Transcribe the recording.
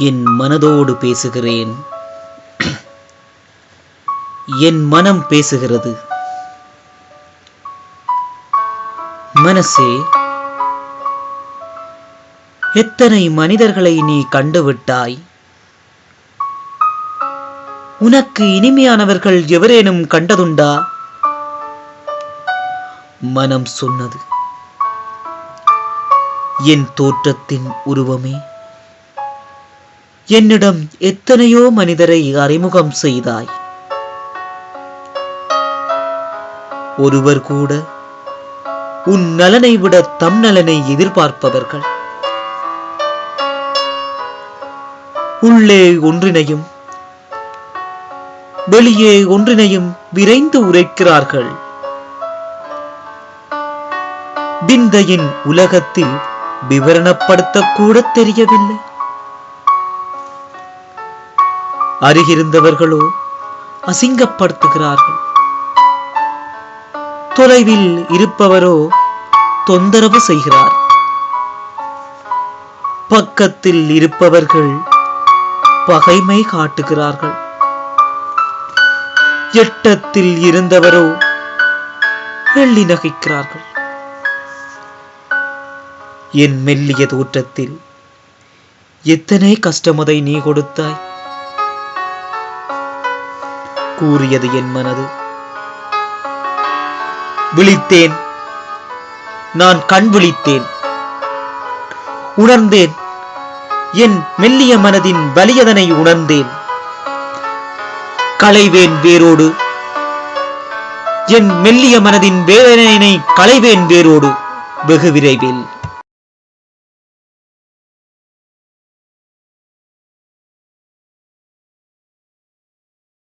என் மனதோடு பேசுகிறேன். என் மனம் பேசுகிறது. மனசே, எத்தனை மனிதர்களை நீ கண்டுவிட்டாய்? உனக்கு இனிமையானவர்கள் எவரேனும் கண்டதுண்டா? மனம் சொன்னது, என் தோற்றத்தின் உருவமே, என்னிடம் எத்தனையோ மனிதரை அறிமுகம் செய்தாய். ஒருவர் கூட உன் நலனை விட தம் நலனை எதிர்பார்ப்பவர்கள். உள்ளே ஒன்றினையும் வெளியே ஒன்றினையும் விரைந்து உரைக்கிறார்கள். விந்தையின் உலகத்தில் விவரணப்படுத்த கூட தெரியவில்லை. அருகிருந்தவர்களோ அசிங்கப்படுத்துகிறார்கள். தொலைவில் இருப்பவரோ தொந்தரவு செய்கிறார். பக்கத்தில் இருப்பவர்கள் பகைமை காட்டுகிறார்கள். எட்டத்தில் இருந்தவரோ எள்ளி நகைக்கிறார்கள். என் மெல்லிய தோற்றத்தில் எத்தனை கஷ்டமதை நீ கொடுத்தாய். கூறியது என் மனது. விழித்தேன், நான் கண் விழித்தேன். உணர்ந்தேன், என் மெல்லிய மனதின் வலியதனை உணர்ந்தேன். களைவேன் வேரோடு, என் மெல்லிய மனதின் வேதனையினை களைவேன் வேரோடு வெகு விரைவில்.